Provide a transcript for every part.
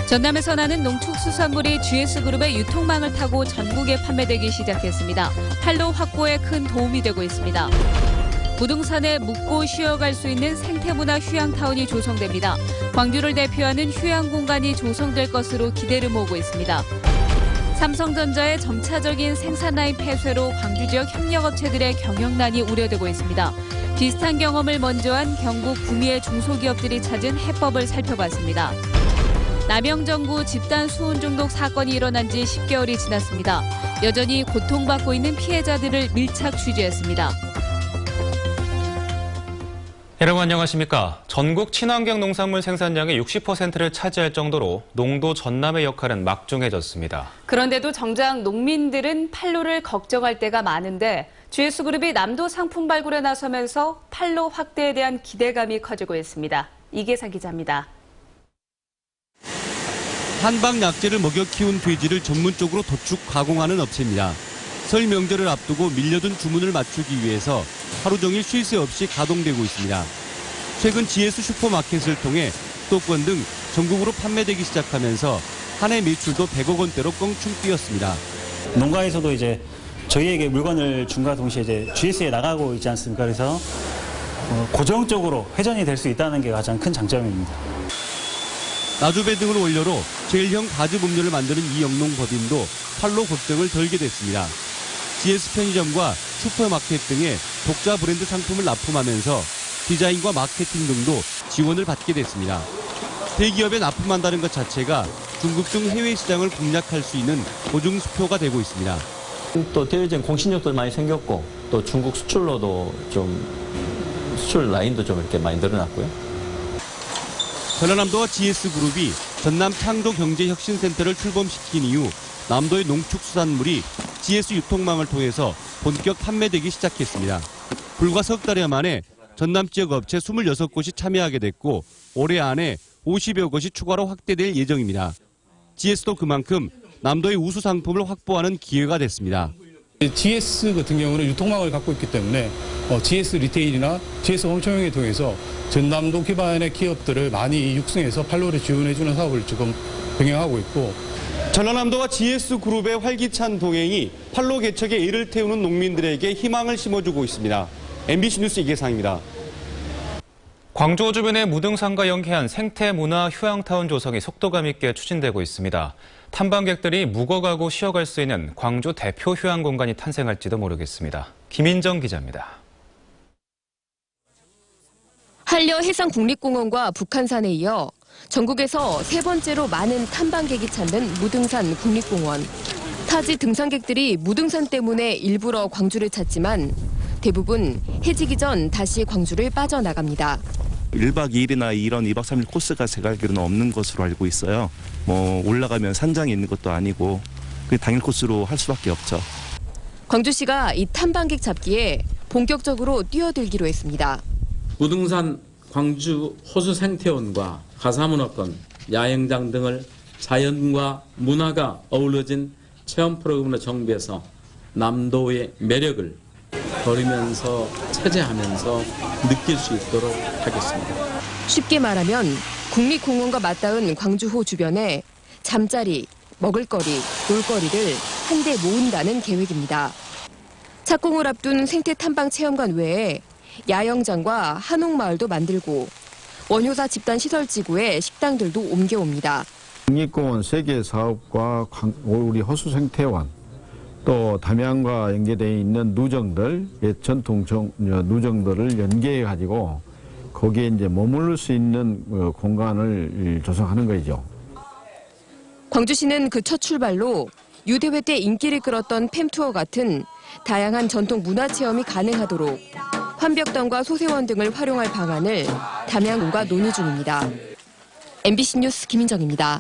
전남에서 나는 농축수산물이 GS그룹의 유통망을 타고 전국에 판매되기 시작했습니다. 판로 확보에 큰 도움이 되고 있습니다. 부등산에 묵고 쉬어갈 수 있는 생태문화 휴양타운이 조성됩니다. 광주를 대표하는 휴양 공간이 조성될 것으로 기대를 모으고 있습니다. 삼성전자의 점차적인 생산라인 폐쇄로 광주 지역 협력업체들의 경영난이 우려되고 있습니다. 비슷한 경험을 먼저 한 경북 구미의 중소기업들이 찾은 해법을 살펴봤습니다. 남영정구 집단 수은 중독 사건이 일어난 지 10개월이 지났습니다. 여전히 고통받고 있는 피해자들을 밀착 취재했습니다. 여러분 안녕하십니까? 전국 친환경 농산물 생산량의 60%를 차지할 정도로 농도 전남의 역할은 막중해졌습니다. 그런데도 정작 농민들은 판로를 걱정할 때가 많은데 GS그룹이 남도 상품 발굴에 나서면서 판로 확대에 대한 기대감이 커지고 있습니다. 이계상 기자입니다. 한방 약재를 먹여 키운 돼지를 전문적으로 도축, 가공하는 업체입니다. 설 명절을 앞두고 밀려든 주문을 맞추기 위해서 하루 종일 쉴 새 없이 가동되고 있습니다. 최근 GS 슈퍼마켓을 통해 수도권 등 전국으로 판매되기 시작하면서 한 해 매출도 100억 원대로 껑충 뛰었습니다. 농가에서도 이제 저희에게 물건을 준과 동시에 이제 GS에 나가고 있지 않습니까? 그래서 고정적으로 회전이 될 수 있다는 게 가장 큰 장점입니다. 나주배 등을 원료로 젤형 가즙 음료를 만드는 이영농 법인도 판로 걱정을 덜게 됐습니다. GS 편의점과 슈퍼마켓 등의 독자 브랜드 상품을 납품하면서 디자인과 마케팅 등도 지원을 받게 됐습니다. 대기업에 납품한다는 것 자체가 중국 등 해외 시장을 공략할 수 있는 보증수표가 되고 있습니다. 또 대외적인 공신력도 많이 생겼고 또 중국 수출로도 좀 수출 라인도 좀 이렇게 많이 늘어났고요. 전라남도와 GS그룹이 전남 창조경제혁신센터를 출범시킨 이후 남도의 농축수산물이 GS 유통망을 통해서 본격 판매되기 시작했습니다. 불과 석 달여 만에 전남 지역 업체 26곳이 참여하게 됐고 올해 안에 50여 곳이 추가로 확대될 예정입니다. GS도 그만큼 남도의 우수 상품을 확보하는 기회가 됐습니다. GS 같은 경우는 유통망을 갖고 있기 때문에 GS 리테일이나 GS 홈쇼핑을 통해서 전남도 기반의 기업들을 많이 육성해서 판로를 지원해주는 사업을 지금 병행하고 있고 전라남도와 GS그룹의 활기찬 동행이 판로 개척에 애를 태우는 농민들에게 희망을 심어주고 있습니다. MBC 뉴스 이계상입니다. 광주 주변의 무등산과 연계한 생태문화 휴양타운 조성이 속도감 있게 추진되고 있습니다. 탐방객들이 묵어가고 쉬어갈 수 있는 광주 대표 휴양 공간이 탄생할지도 모르겠습니다. 김인정 기자입니다. 한려해상국립공원과 북한산에 이어 전국에서 세 번째로 많은 탐방객이 찾는 무등산 국립공원. 타지 등산객들이 무등산 때문에 일부러 광주를 찾지만 대부분 해지기 전 다시 광주를 빠져나갑니다. 1박 2일이나 이런 2박 3일 코스가 제가 알기로는 없는 것으로 알고 있어요. 올라가면 산장이 있는 것도 아니고 그냥 당일 코스로 할 수밖에 없죠. 광주시가 이 탐방객 잡기에 본격적으로 뛰어들기로 했습니다. 무등산 광주 호수 생태원과 가사문화권, 야영장 등을 자연과 문화가 어우러진 체험 프로그램으로 정비해서 남도의 매력을 걸으면서 체제하면서 느낄 수 있도록 하겠습니다. 쉽게 말하면 국립공원과 맞닿은 광주호 주변에 잠자리, 먹을거리, 놀거리를 한데 모은다는 계획입니다. 착공을 앞둔 생태탐방 체험관 외에 야영장과 한옥마을도 만들고 원효사 집단시설지구에 식당들도 옮겨옵니다. 국립공원 세계 사업과 우리 호수생태원 또 담양과 연계되어 있는 누정들, 옛 전통 누정들을 연계해가지고 거기에 이제 머무를 수 있는 공간을 조성하는 거죠. 광주시는 그 첫 출발로 유대회 때 인기를 끌었던 팸투어 같은 다양한 전통 문화 체험이 가능하도록 환벽당과 소세원 등을 활용할 방안을 담양군과 논의 중입니다. MBC 뉴스 김인정입니다.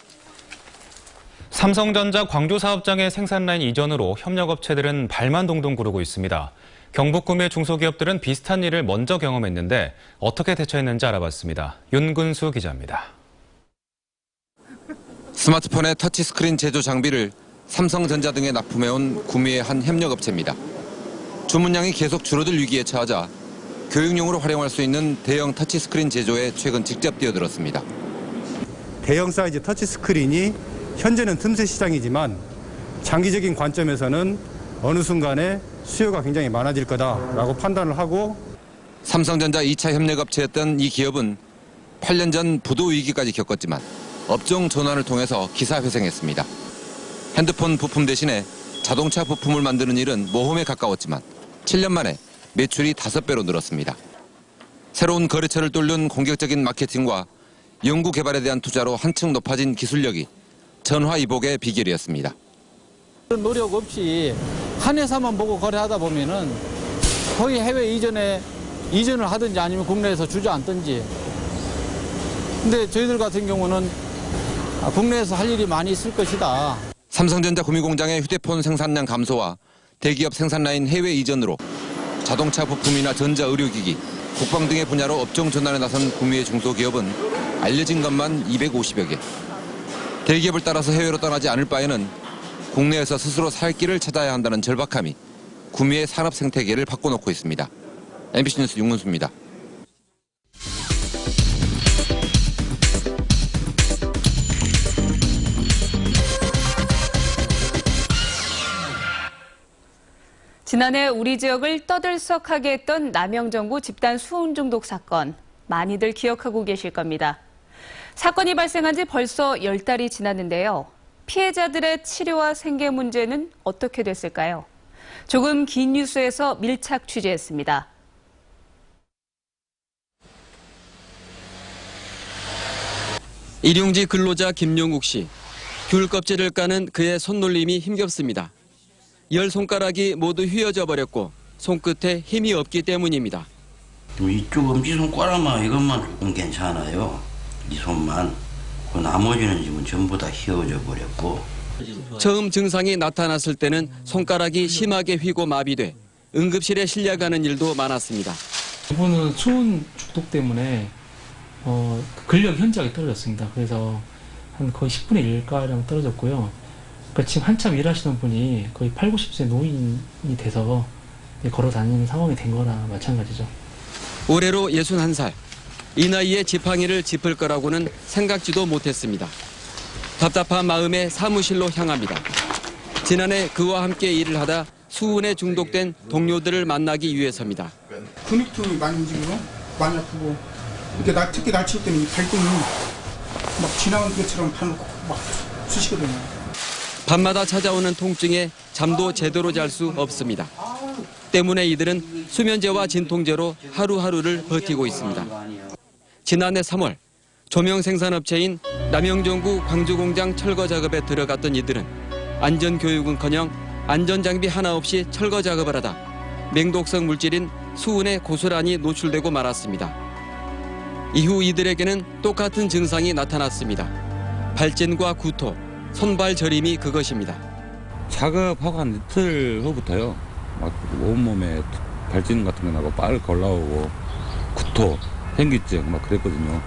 삼성전자 광주 사업장의 생산라인 이전으로 협력업체들은 발만 동동 구르고 있습니다. 경북 구미의 중소기업들은 비슷한 일을 먼저 경험했는데 어떻게 대처했는지 알아봤습니다. 윤근수 기자입니다. 스마트폰의 터치스크린 제조 장비를 삼성전자 등에 납품해온 구미의 한 협력업체입니다. 주문량이 계속 줄어들 위기에 처하자 교육용으로 활용할 수 있는 대형 터치스크린 제조에 최근 직접 뛰어들었습니다. 대형 사이즈 터치 스크린이 현재는 틈새 시장이지만 장기적인 관점에서는 어느 순간에 수요가 굉장히 많아질 거다라고 판단을 하고 삼성전자 2차 협력업체였던 이 기업은 8년 전 부도 위기까지 겪었지만 업종 전환을 통해서 기사회생했습니다. 핸드폰 부품 대신에 자동차 부품을 만드는 일은 모험에 가까웠지만 7년 만에 매출이 5배로 늘었습니다. 새로운 거래처를 뚫는 공격적인 마케팅과 연구 개발에 대한 투자로 한층 높아진 기술력이 전화위복의 비결이었습니다. 노력 없이 한 회사만 보고 거래하다 보면은 거의 해외 이전을 하든지 아니면 국내에서 주저앉든지. 근데 저희들 같은 경우는 국내에서 할 일이 많이 있을 것이다. 삼성전자 구미공장의 휴대폰 생산량 감소와 대기업 생산 라인 해외 이전으로 자동차 부품이나 전자의료기기, 국방 등의 분야로 업종 전환에 나선 구미의 중소기업은 알려진 것만 250여 개. 대기업을 따라서 해외로 떠나지 않을 바에는 국내에서 스스로 살 길을 찾아야 한다는 절박함이 구미의 산업 생태계를 바꿔놓고 있습니다. MBC 뉴스 윤근수입니다. 지난해 우리 지역을 떠들썩하게 했던 남영정구 집단 수은 중독 사건, 많이들 기억하고 계실 겁니다. 사건이 발생한 지 벌써 10달이 지났는데요. 피해자들의 치료와 생계 문제는 어떻게 됐을까요? 조금 긴 뉴스에서 밀착 취재했습니다. 일용직 근로자 김용국 씨. 귤 껍질을 까는 그의 손놀림이 힘겹습니다. 10손가락이 모두 휘어져 버렸고 손끝에 힘이 없기 때문입니다. 이쪽 엄지손가락만 이것만 조금 괜찮아요. 이 손만. 그 나머지는 지금 전부 다 휘어져 버렸고. 처음 증상이 나타났을 때는 손가락이 심하게 휘고 마비돼 응급실에 실려가는 일도 많았습니다. 이번은 수은 중독 때문에 근력 현저하게 떨어졌습니다. 그래서 한 거의 10분의 1가량 떨어졌고요. 그러니까 지금 한참 일하시던 분이 거의 8, 90세 노인이 돼서 걸어 다니는 상황이 된 거나 마찬가지죠. 올해로 61살. 이 나이에 지팡이를 짚을 거라고는 생각지도 못했습니다. 답답한 마음에 사무실로 향합니다. 지난해 그와 함께 일을 하다 수은에 중독된 동료들을 만나기 위해서입니다. 근육통이 많이 움직이고 많이 아프고 이렇게 특히 날칠 때는 발등이 막 지나간 것처럼 막 쑤시거든요. 밤마다 찾아오는 통증에 잠도 제대로 잘 수 없습니다. 때문에 이들은 수면제와 진통제로 하루하루를 버티고 있습니다. 지난해 3월 조명 생산업체인 남영정구 광주공장 철거 작업에 들어갔던 이들은 안전교육은커녕 안전장비 하나 없이 철거 작업을 하다 맹독성 물질인 수은에 고스란히 노출되고 말았습니다. 이후 이들에게는 똑같은 증상이 나타났습니다. 발진과 구토, 손발 저림이 그것입니다. 작업하고 한 이틀 후부터요. 막 온몸에 발진 같은 거 나고 빨 걸라오고 구토, 현기증 막 그랬거든요.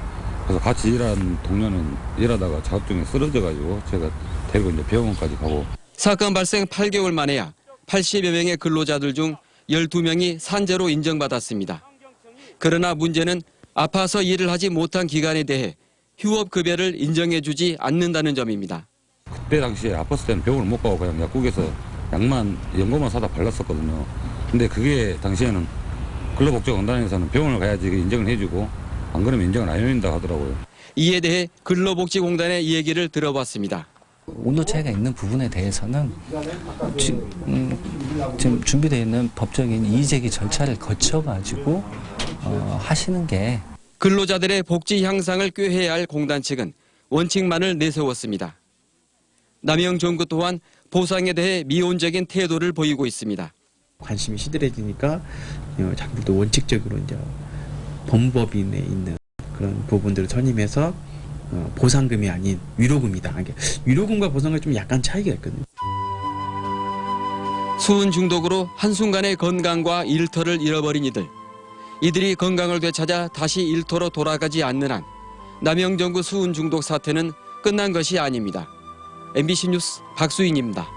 그래서 같이 일한 동료는 일하다가 작업 중에 쓰러져가지고 제가 데리고 이제 병원까지 가고. 사건 발생 8개월 만에야 80여 명의 근로자들 중 12명이 산재로 인정받았습니다. 그러나 문제는 아파서 일을 하지 못한 기간에 대해 휴업급여를 인정해주지 않는다는 점입니다. 그때 당시에 아팠을 때는 병원을 못 가고 그냥 약국에서 연고만 사다 발랐었거든요. 근데 그게 당시에는 근로복지공단에서는 병원을 가야지 인정을 해주고 안 그러면 인정을 안 해준다고 하더라고요. 이에 대해 근로복지공단의 얘기를 들어봤습니다. 온도 차이가 있는 부분에 대해서는 지금 준비되어 있는 법적인 이의제기 절차를 거쳐가지고 하시는 게. 근로자들의 복지 향상을 꾀해야 할 공단 측은 원칙만을 내세웠습니다. 남영정구 또한 보상에 대해 미온적인 태도를 보이고 있습니다. 관심이 시들해지니까 자꾸 또 원칙적으로 이제 범법인에 있는 그런 부분들을 선임해서 보상금이 아닌 위로금이다. 위로금과 보상금이 좀 약간 차이가 있거든요. 수은 중독으로 한순간의 건강과 일터를 잃어버린 이들이 건강을 되찾아 다시 일터로 돌아가지 않는 한 남영정구 수은 중독 사태는 끝난 것이 아닙니다. MBC 뉴스 박수인입니다.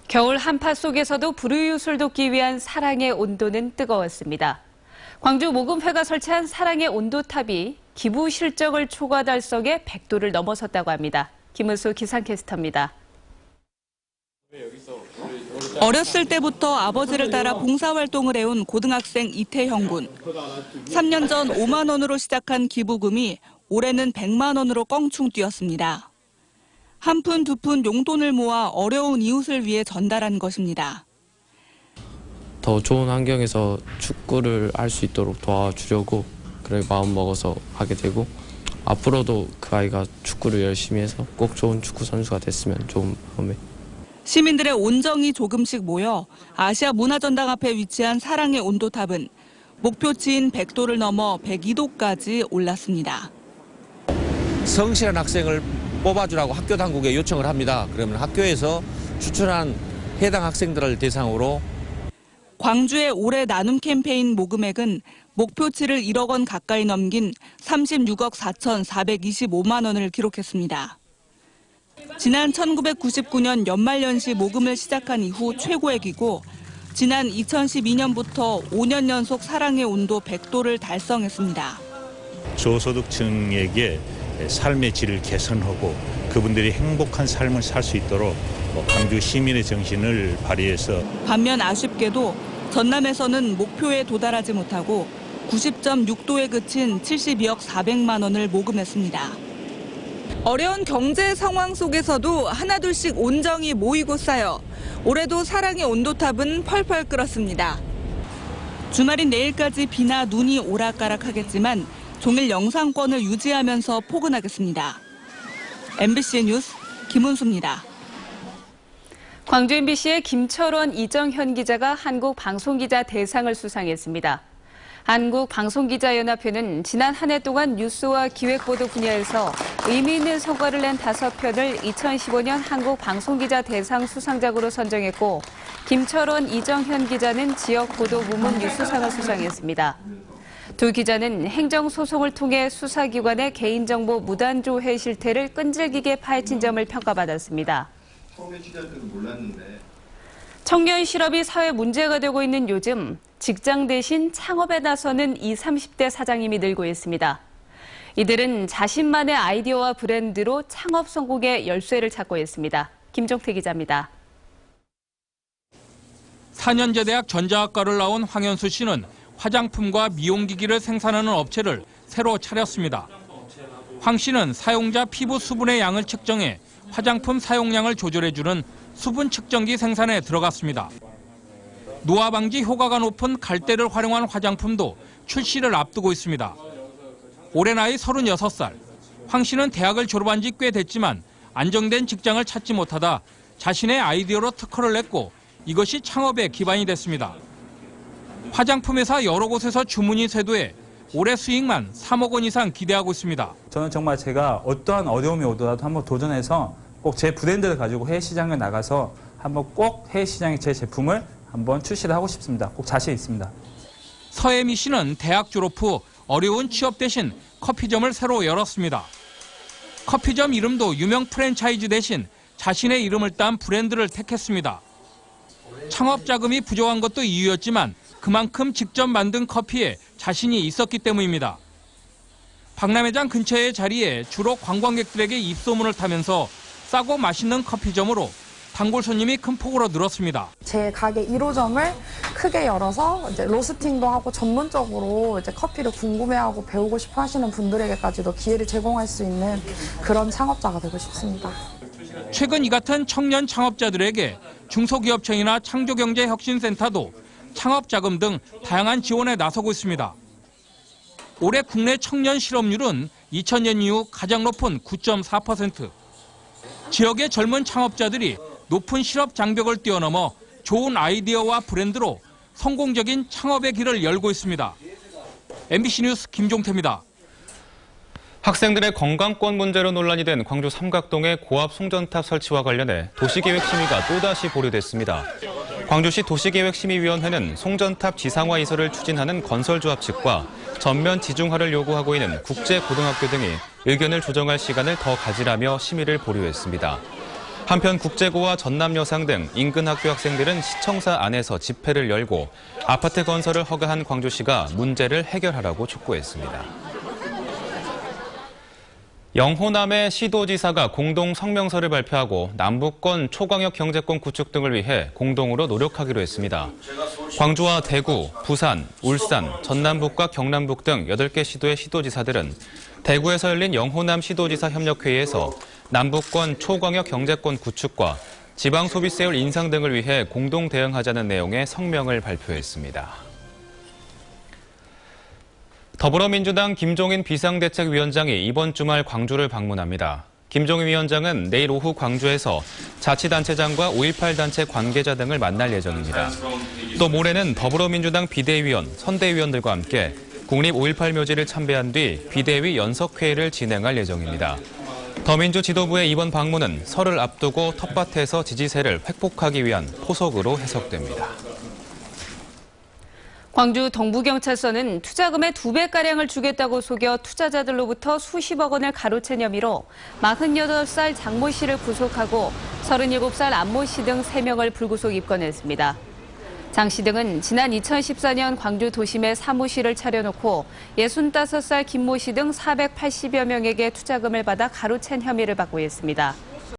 겨울 한파 속에서도 불우이웃을 돕기 위한 사랑의 온도는 뜨거웠습니다. 광주 모금회가 설치한 사랑의 온도탑이 기부 실적을 초과 달성해 100도를 넘어섰다고 합니다. 김은수 기상캐스터입니다. 어렸을 때부터 아버지를 따라 봉사활동을 해온 고등학생 이태형 군. 3년 전 5만 원으로 시작한 기부금이 올해는 100만 원으로 껑충 뛰었습니다. 한 푼 두 푼 용돈을 모아 어려운 이웃을 위해 전달한 것입니다. 더 좋은 환경에서 축구를 할 수 있도록 도와주려고 그래 마음 먹어서 하게 되고 앞으로도 그 아이가 축구를 열심히 해서 꼭 좋은 축구 선수가 됐으면 좋은 마음에. 시민들의 온정이 조금씩 모여 아시아 문화전당 앞에 위치한 사랑의 온도탑은 목표치인 100도를 넘어 102도까지 올랐습니다. 성실한 학생을 뽑아주라고 학교 당국에 요청을 합니다. 그러면 학교에서 추천한 해당 학생들을 대상으로 광주의 올해 나눔 캠페인 모금액은 목표치를 1억 원 가까이 넘긴 36억 4,425만 원을 기록했습니다. 지난 1999년 연말연시 모금을 시작한 이후 최고액이고 지난 2012년부터 5년 연속 사랑의 온도 100도를 달성했습니다. 저소득층에게 삶의 질을 개선하고 그분들이 행복한 삶을 살 수 있도록 광주 시민의 정신을 발휘해서 반면 아쉽게도 전남에서는 목표에 도달하지 못하고 90.6도에 그친 72억 400만 원을 모금했습니다. 어려운 경제 상황 속에서도 하나둘씩 온정이 모이고 쌓여 올해도 사랑의 온도탑은 펄펄 끓었습니다. 주말인 내일까지 비나 눈이 오락가락하겠지만 종일 영상권을 유지하면서 포근하겠습니다. MBC 뉴스 김은수입니다. 광주 MBC의 김철원, 이정현 기자가 한국방송기자 대상을 수상했습니다. 한국방송기자연합회는 지난 한 해 동안 뉴스와 기획보도 분야에서 의미 있는 성과를 낸 5편을 2015년 한국방송기자 대상 수상작으로 선정했고 김철원, 이정현 기자는 지역보도 부문 뉴스상을 수상했습니다. 두 기자는 행정소송을 통해 수사기관의 개인정보 무단조회 실태를 끈질기게 파헤친 점을 평가받았습니다. 처음에 취재할 때는 몰랐는데. 청년 실업이 사회 문제가 되고 있는 요즘 직장 대신 창업에 나서는 20, 30대 사장님이 늘고 있습니다. 이들은 자신만의 아이디어와 브랜드로 창업 성공의 열쇠를 찾고 있습니다. 김종태 기자입니다. 4년제 대학 전자학과를 나온 황현수 씨는 화장품과 미용기기를 생산하는 업체를 새로 차렸습니다. 황 씨는 사용자 피부 수분의 양을 측정해 화장품 사용량을 조절해주는 수분 측정기 생산에 들어갔습니다. 노화 방지 효과가 높은 갈대를 활용한 화장품도 출시를 앞두고 있습니다. 올해 나이 36살. 황 씨는 대학을 졸업한 지 꽤 됐지만 안정된 직장을 찾지 못하다 자신의 아이디어로 특허를 냈고 이것이 창업의 기반이 됐습니다. 화장품 회사 여러 곳에서 주문이 쇄도해 올해 수익만 3억 원 이상 기대하고 있습니다. 저는 정말 제가 어떠한 어려움이 오더라도 한번 도전해서 꼭 제 브랜드를 가지고 해외 시장에 나가서 한번 꼭 해외 시장에 제 제품을 한번 출시를 하고 싶습니다. 꼭 자신 있습니다. 서혜미 씨는 대학 졸업 후 어려운 취업 대신 커피점을 새로 열었습니다. 커피점 이름도 유명 프랜차이즈 대신 자신의 이름을 딴 브랜드를 택했습니다. 창업 자금이 부족한 것도 이유였지만 그만큼 직접 만든 커피에 자신이 있었기 때문입니다. 박람회장 근처의 자리에 주로 관광객들에게 입소문을 타면서 싸고 맛있는 커피점으로 단골 손님이 큰 폭으로 늘었습니다. 제 가게 1호점을 크게 열어서 이제 로스팅도 하고 전문적으로 이제 커피를 궁금해하고 배우고 싶어 하시는 분들에게까지도 기회를 제공할 수 있는 그런 창업자가 되고 싶습니다. 최근 이 같은 청년 창업자들에게 중소기업청이나 창조경제혁신센터도 창업자금 등 다양한 지원에 나서고 있습니다. 올해 국내 청년 실업률은 2000년 이후 가장 높은 9.4%. 지역의 젊은 창업자들이 높은 실업 장벽을 뛰어넘어 좋은 아이디어와 브랜드로 성공적인 창업의 길을 열고 있습니다. MBC 뉴스 김종태입니다. 학생들의 건강권 문제로 논란이 된 광주 삼각동의 고압 송전탑 설치와 관련해 도시계획 심의가 또다시 보류됐습니다. 광주시 도시계획심의위원회는 송전탑 지상화 이설을 추진하는 건설조합 측과 전면 지중화를 요구하고 있는 국제고등학교 등이 의견을 조정할 시간을 더 가지라며 심의를 보류했습니다. 한편 국제고와 전남여상 등 인근 학교 학생들은 시청사 안에서 집회를 열고 아파트 건설을 허가한 광주시가 문제를 해결하라고 촉구했습니다. 영호남의 시도지사가 공동 성명서를 발표하고 남북권 초광역 경제권 구축 등을 위해 공동으로 노력하기로 했습니다. 광주와 대구, 부산, 울산, 전남북과 경남북 등 8개 시도의 시도지사들은 대구에서 열린 영호남 시도지사 협력회의에서 남북권 초광역 경제권 구축과 지방소비세율 인상 등을 위해 공동 대응하자는 내용의 성명을 발표했습니다. 더불어민주당 김종인 비상대책위원장이 이번 주말 광주를 방문합니다. 김종인 위원장은 내일 오후 광주에서 자치단체장과 5.18 단체 관계자 등을 만날 예정입니다. 또 모레는 더불어민주당 비대위원, 선대위원들과 함께 국립 5.18 묘지를 참배한 뒤 비대위 연석회의를 진행할 예정입니다. 더민주 지도부의 이번 방문은 설을 앞두고 텃밭에서 지지세를 획복하기 위한 포석으로 해석됩니다. 광주 동부경찰서는 투자금의 2배가량을 주겠다고 속여 투자자들로부터 수십억 원을 가로챈 혐의로 48살 장모 씨를 구속하고 37살 안모 씨 등 3명을 불구속 입건했습니다. 장 씨 등은 지난 2014년 광주 도심에 사무실을 차려놓고 65살 김모 씨 등 480여 명에게 투자금을 받아 가로챈 혐의를 받고 있습니다.